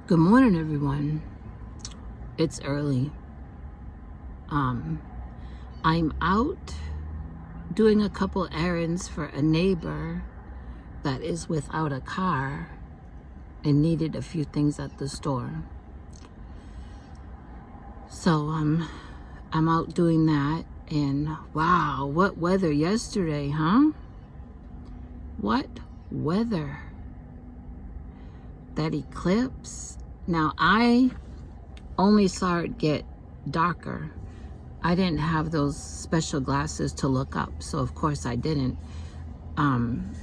Good morning, everyone. It's early. I'm out doing a couple errands for a neighbor that is without a car and needed a few things at the store. So I'm out doing that, and wow, what weather yesterday, huh? What weather. That eclipse. Now, I only saw it get darker. I didn't have those special glasses to look up, so of course I didn't. When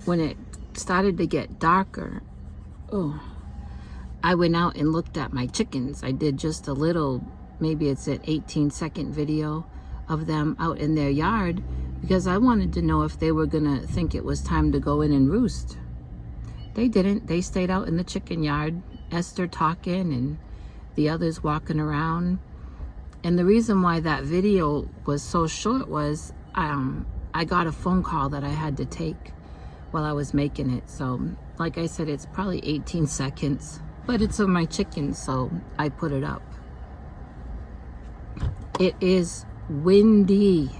it started to get darker, I went out and looked at my chickens. I did just a little, maybe it's an 18-second video of them out in their yard, because I wanted to know if they were gonna think it was time to go in and roost. They didn't. They stayed out in the chicken yard, Esther talking and the others walking around. And the reason why that video was so short was I got a phone call that I had to take while I was making it. So like I said, it's probably 18 seconds, but it's of my chickens, so I put it up. It is windy.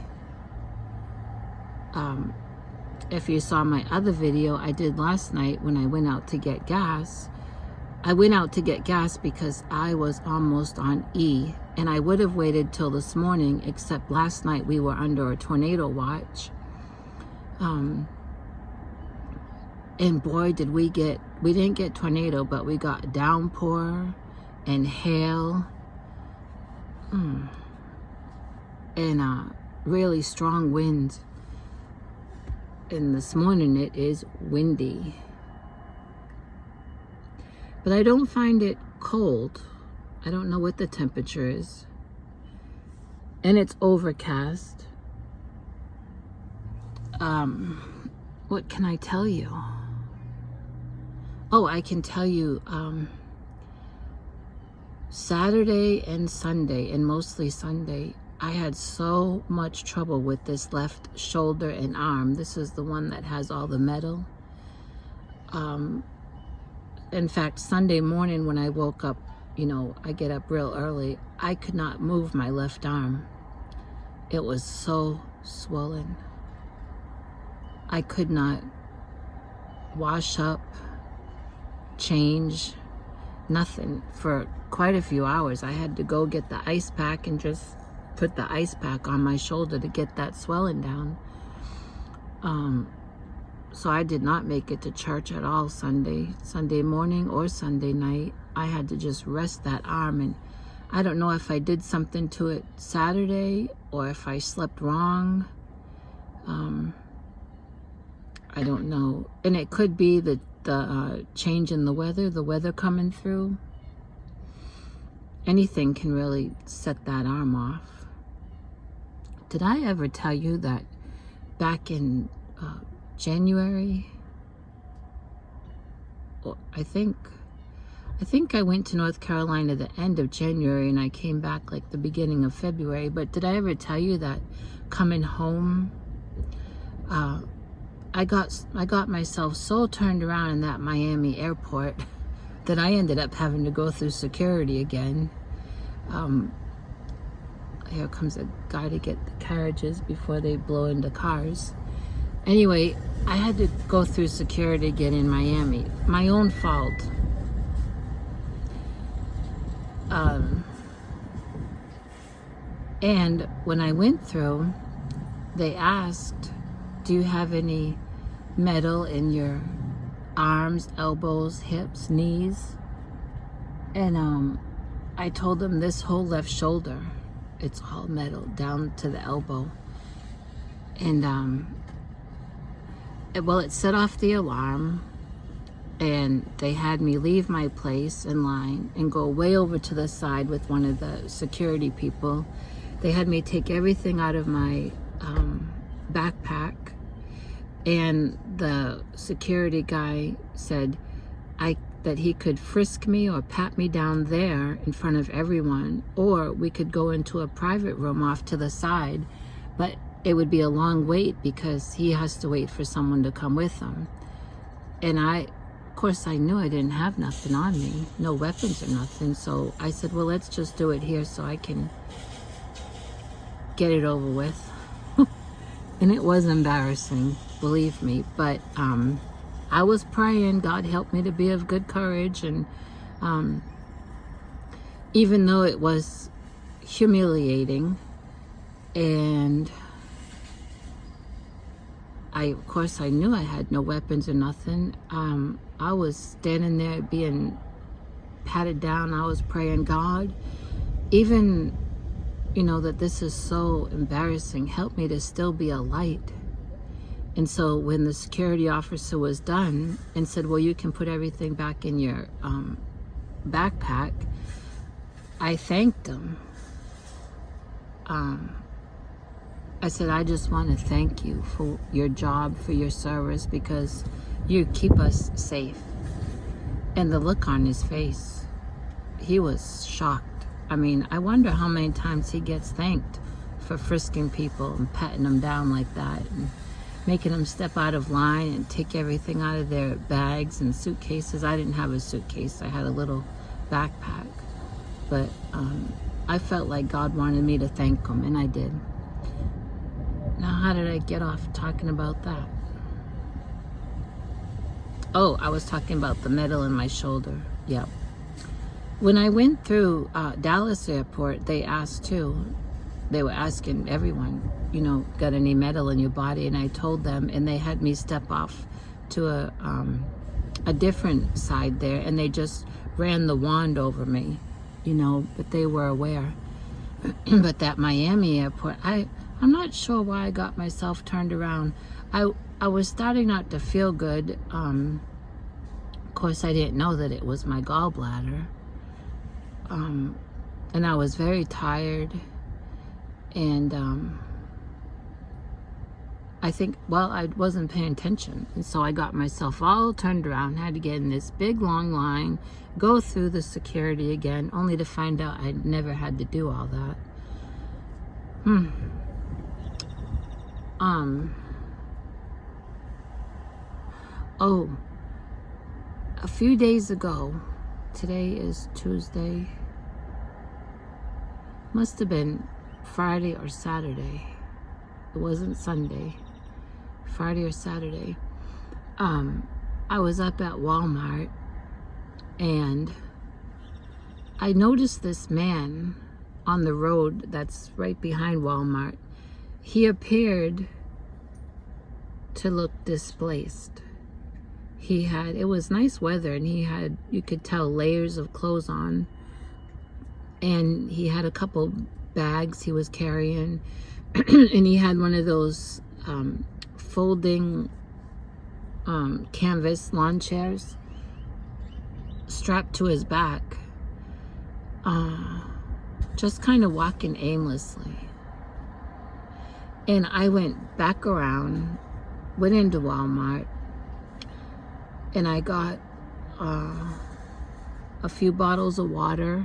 If you saw my other video I did last night when I went out to get gas, I went out to get gas because I was almost on E, and I would have waited till this morning, except last night we were under a tornado watch. And boy, did we didn't get tornado, but we got downpour and hail, and really strong winds. And this morning it is windy. But I don't find it cold. I don't know what the temperature is. And it's overcast. What can I tell you? Oh, I can tell you, Saturday and Sunday, and mostly Sunday, I had so much trouble with this left shoulder and arm. This is the one that has all the metal. In fact, Sunday morning when I woke up, I get up real early, I could not move my left arm. It was so swollen. I could not wash up, change, nothing for quite a few hours. I had to go get the ice pack and just put the ice pack on my shoulder to get that swelling down. So I did not make it to church at all Sunday morning or Sunday night. I had to just rest that arm, and I don't know if I did something to it Saturday or if I slept wrong. I don't know. And it could be the change in the weather coming through. Anything can really set that arm off. Did I ever tell you that back in January, I think I went to North Carolina the end of January and I came back like the beginning of February. But did I ever tell you that coming home, I got myself so turned around in that Miami airport that I ended up having to go through security again. Here comes a guy to get the carriages before they blow into cars. Anyway, I had to go through security again in Miami. My own fault. And when I went through, they asked, do you have any metal in your arms, elbows, hips, knees? And I told them this whole left shoulder, it's all metal down to the elbow. And well, it set off the alarm, and they had me leave my place in line and go way over to the side with one of the security people. They had me take everything out of my backpack, and the security guy said that he could frisk me or pat me down there in front of everyone, or we could go into a private room off to the side, but it would be a long wait because he has to wait for someone to come with him. And of course, I knew I didn't have nothing on me, no weapons or nothing. So I said, well, let's just do it here so I can get it over with. And it was embarrassing, believe me. But I was praying, God help me to be of good courage. And even though it was humiliating, and of course, I knew I had no weapons or nothing. I was standing there being patted down. I was praying, God, even, that this is so embarrassing, help me to still be a light. And so when the security officer was done and said, well, you can put everything back in your backpack, I thanked him. I said, I just want to thank you for your job, for your service, because you keep us safe. And the look on his face, he was shocked. I mean, I wonder how many times he gets thanked for frisking people and patting them down like that and making them step out of line and take everything out of their bags and suitcases. I didn't have a suitcase. I had a little backpack. But I felt like God wanted me to thank him, and I did. Now, how did I get off talking about that? Oh, I was talking about the metal in my shoulder. Yeah. When I went through Dallas airport, they asked too. They were asking everyone, got any metal in your body? And I told them, and they had me step off to a different side there, and they just ran the wand over me, but they were aware. But that Miami airport, I'm not sure why I got myself turned around. I was starting not to feel good. Of course, I didn't know that it was my gallbladder. And I was very tired. And I think, I wasn't paying attention. And so I got myself all turned around, had to get in this big long line, go through the security again, only to find out I never had to do all that. Oh, a few days ago, today is Tuesday, must have been Friday or Saturday. It wasn't Sunday. Friday or Saturday. I was up at Walmart, and I noticed this man on the road that's right behind Walmart. He appeared to look displaced. It was nice weather, and you could tell, layers of clothes on. And he had a couple bags he was carrying. And he had one of those folding canvas lawn chairs strapped to his back. Just kind of walking aimlessly. And I went back around, went into Walmart, and I got a few bottles of water,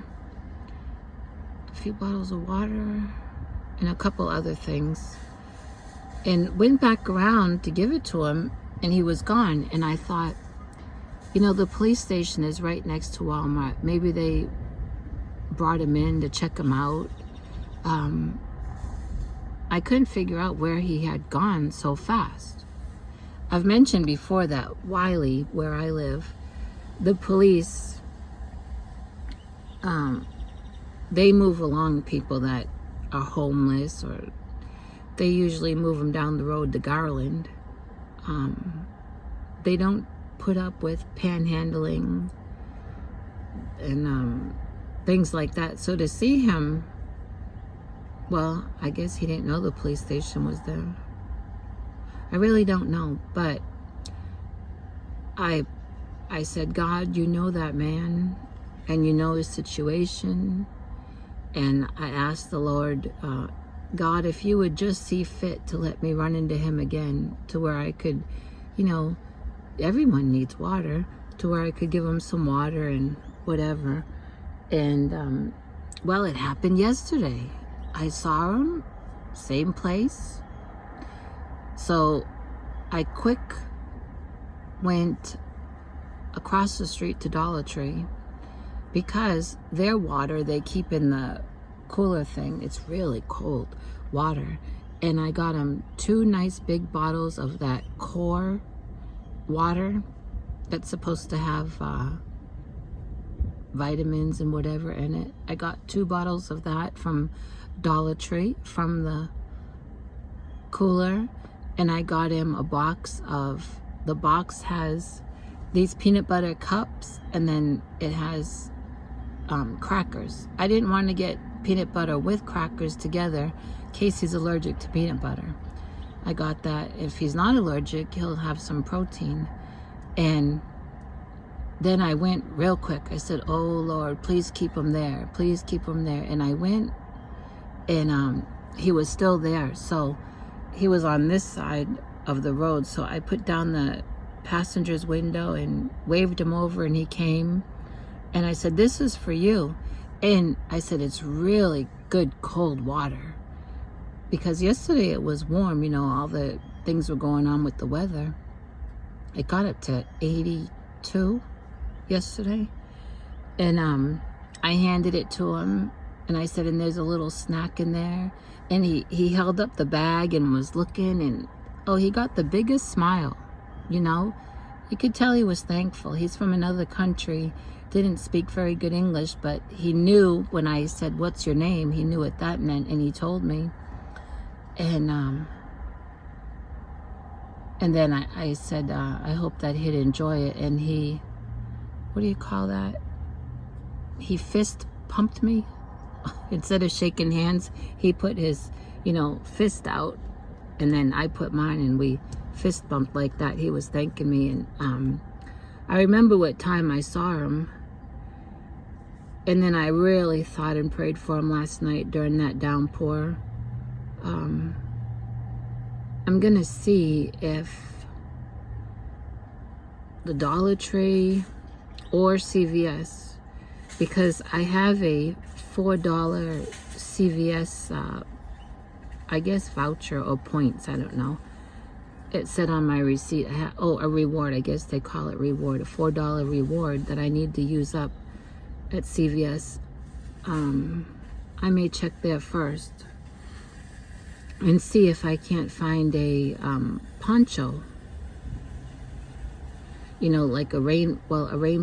and a couple other things, and went back around to give it to him, and he was gone. And I thought, the police station is right next to Walmart. Maybe they brought him in to check him out. I couldn't figure out where he had gone so fast. I've mentioned before that Wiley, where I live, the police, they move along people that are homeless, or they usually move them down the road to Garland. They don't put up with panhandling and things like that. So to see him, I guess he didn't know the police station was there. I really don't know, but I said, God, you know that man, and you know his situation. And I asked the Lord, God, if you would just see fit to let me run into him again, to where I could, everyone needs water, to where I could give him some water and whatever. And, it happened yesterday. I saw him, same place. So I went across the street to Dollar Tree, because their water they keep in the cooler thing. It's really cold water. And I got them 2 nice big bottles of that core water that's supposed to have vitamins and whatever in it. I got 2 bottles of that from Dollar Tree, from the cooler. And I got him a box of, the box has these peanut butter cups, and then it has crackers. I didn't want to get peanut butter with crackers together in case he's allergic to peanut butter. I got that. If he's not allergic, he'll have some protein. And then I went real quick. I said, oh Lord, please keep him there. Please keep him there. And I went, and he was still there. So he was on this side of the road. So I put down the passenger's window and waved him over, and he came. And I said, this is for you. And I said, it's really good cold water. Because yesterday it was warm, you know, all the things were going on with the weather. It got up to 82 yesterday. And I handed it to him, and I said, and there's a little snack in there. And he held up the bag and was looking, and oh, he got the biggest smile, you know. You could tell he was thankful. He's from another country, didn't speak very good English, but he knew when I said, what's your name? He knew what that meant, and he told me. And then I said, I hope that he'd enjoy it. And he, what do you call that? He fist pumped me. Instead of shaking hands, he put his, you know, fist out, and then I put mine, and we fist bumped like that. He was thanking me. And I remember what time I saw him. And then I really thought and prayed for him last night during that downpour. I'm gonna see if the Dollar Tree or CVS, because I have a $4 CVS, I guess voucher or points, I don't know. It said on my receipt, a reward, I guess they call it reward, a $4 reward that I need to use up at CVS. I may check there first and see if I can't find a poncho, you know, like a rain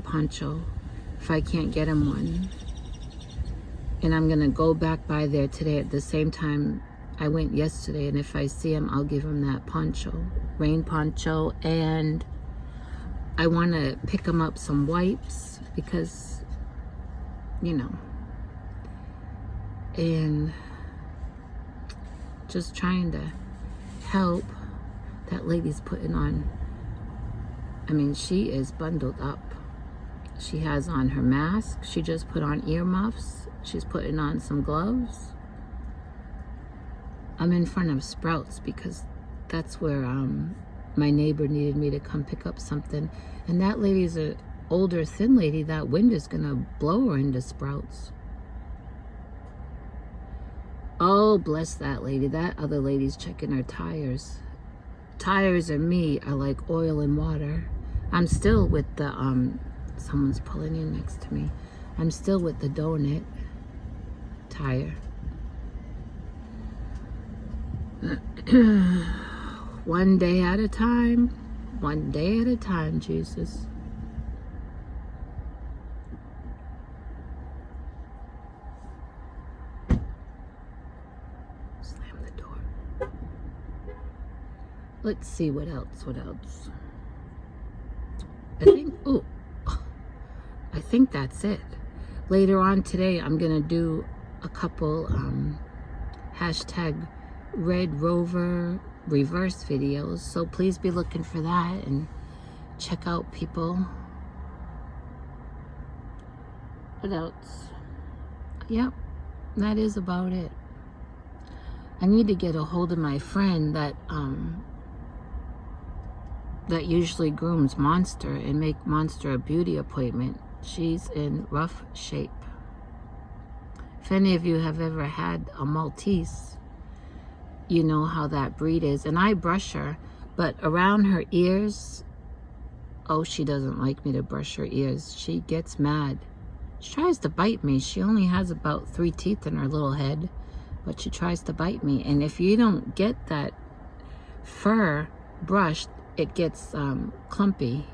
poncho, if I can't get him one. And I'm gonna go back by there today at the same time I went yesterday, and if I see him, I'll give him that poncho, rain poncho. And I want to pick him up some wipes, because, you know, and just trying to help. That lady's putting on, I mean, she is bundled up. She has on her mask. She just put on earmuffs. She's putting on some gloves. I'm in front of Sprouts because that's where my neighbor needed me to come pick up something. And that lady's an older, thin lady. That wind is going to blow her into Sprouts. Oh, bless that lady. That other lady's checking her tires. Tires and me are like oil and water. I'm still with the, someone's pulling in next to me. I'm still with the donut tire. One day at a time. One day at a time, Jesus. Slam the door. Let's see what else. I think that's it. Later on today, I'm gonna do a couple hashtag Red Rover reverse videos, so please be looking for that and check out, people. What else? Yep, that is about it. I need to get a hold of my friend that that usually grooms Monster and make Monster a beauty appointment. She's in rough shape. If any of you have ever had a Maltese, you know how that breed is. And I brush her, but around her ears, Oh, she doesn't like me to brush her ears. She gets mad. She tries to bite me. She only has about 3 teeth in her little head, but she tries to bite me. And if you don't get that fur brushed, it gets clumpy,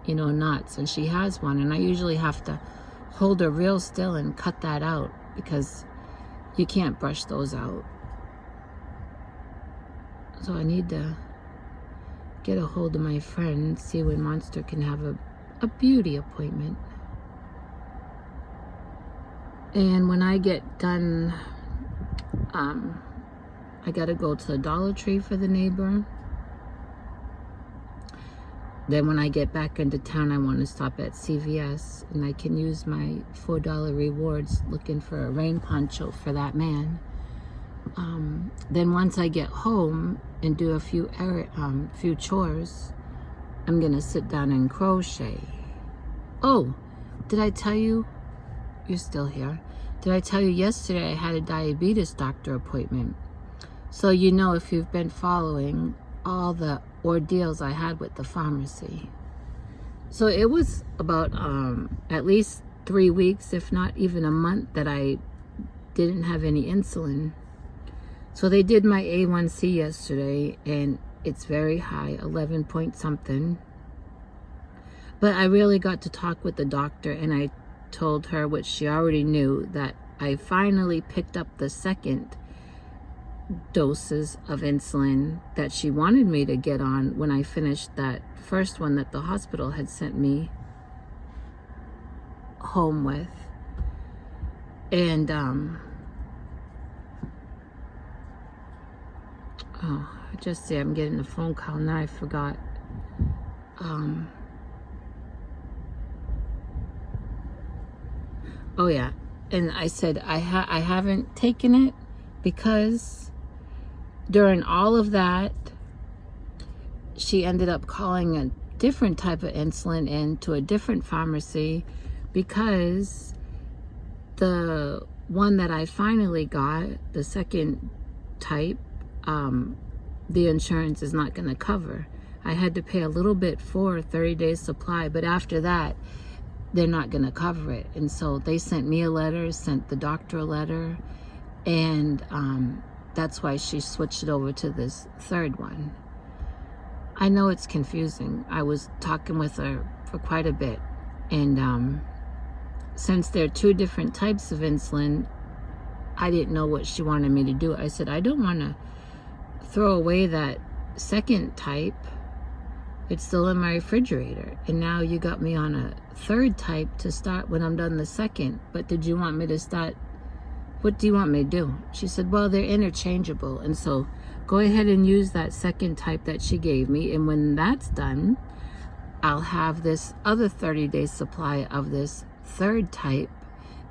you know, knots. And she has one, and I usually have to hold her real still and cut that out because you can't brush those out. So I need to get a hold of my friend, see when Monster can have a beauty appointment. And when I get done, I gotta go to the Dollar Tree for the neighbor. Then when I get back into town, I want to stop at CVS, and I can use my $4 rewards looking for a rain poncho for that man. Then once I get home and do a few chores, I'm gonna sit down and crochet. Oh, did I tell you? You're still here. Did I tell you yesterday I had a diabetes doctor appointment? So you know, if you've been following all the ordeals I had with the pharmacy. So it was about at least 3 weeks, if not even a month, that I didn't have any insulin. So they did my A1C yesterday, and it's very high, 11 point something. But I really got to talk with the doctor, and I told her, which she already knew, that I finally picked up the second doses of insulin that she wanted me to get on when I finished that first one that the hospital had sent me home with. And oh, I just see I'm getting a phone call now. I forgot. Oh yeah, and I said I haven't taken it because during all of that, she ended up calling a different type of insulin into a different pharmacy because the one that I finally got, the second type, the insurance is not going to cover. I had to pay a little bit for a 30-day supply, but after that, they're not going to cover it. And so they sent me a letter, sent the doctor a letter, and that's why she switched it over to this third one. I know it's confusing. I was talking with her for quite a bit, and since there are 2 different types of insulin, I didn't know what she wanted me to do. I said, I don't want to throw away that second type. It's still in my refrigerator. And now you got me on a third type to start when I'm done the second. But did you want me to start? What do you want me to do? She said, well, they're interchangeable. And so go ahead and use that second type that she gave me. And when that's done, I'll have this other 30-day supply of this third type.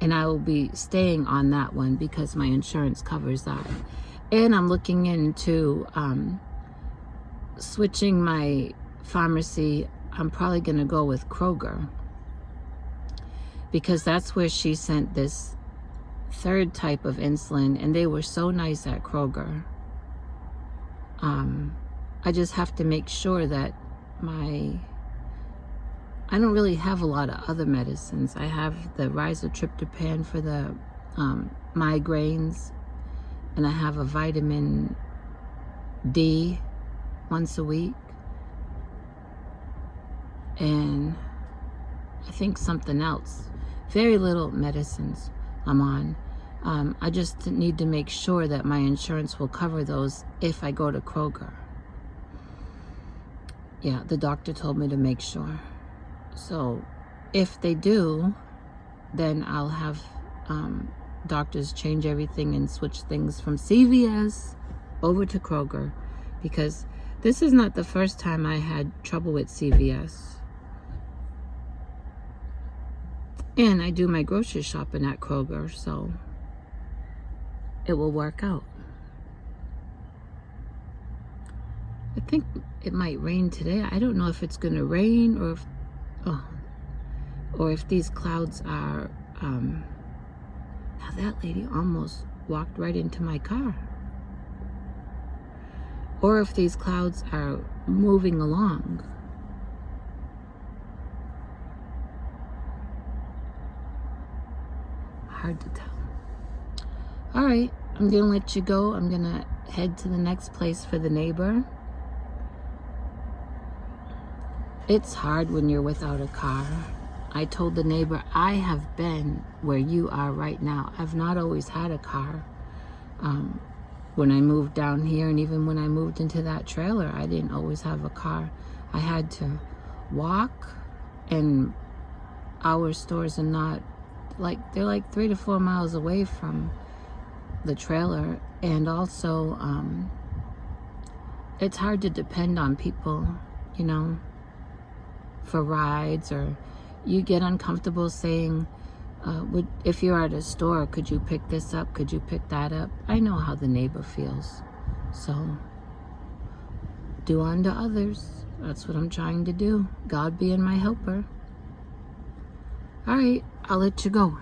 And I will be staying on that one because my insurance covers that. And I'm looking into switching my pharmacy. I'm probably going to go with Kroger because that's where she sent this third type of insulin, and they were so nice at Kroger. I just have to make sure that I don't really have a lot of other medicines. I have the rizatriptan for the migraines, and I have a vitamin D once a week, and I think something else. Very little medicines I'm on. I just need to make sure that my insurance will cover those if I go to Kroger. Yeah, the doctor told me to make sure. So if they do, then I'll have doctors change everything and switch things from CVS over to Kroger, because this is not the first time I had trouble with CVS. And I do my grocery shopping at Kroger, so it will work out. I think it might rain today. I don't know if it's going to rain or if these clouds are... Now that lady almost walked right into my car. Or if these clouds are moving along. Hard to tell. All right, I'm gonna let you go. I'm gonna head to the next place for the neighbor. It's hard when you're without a car. I told the neighbor, I have been where you are right now. I've not always had a car. When I moved down here, and even when I moved into that trailer, I didn't always have a car. I had to walk, and our stores are not like, they're like 3 to 4 miles away from the trailer. And also it's hard to depend on people, you know, for rides, or you get uncomfortable saying, if you're at a store, could you pick this up? Could you pick that up? I know how the neighbor feels. So do unto others. That's what I'm trying to do. God being my helper. All right, I'll let you go.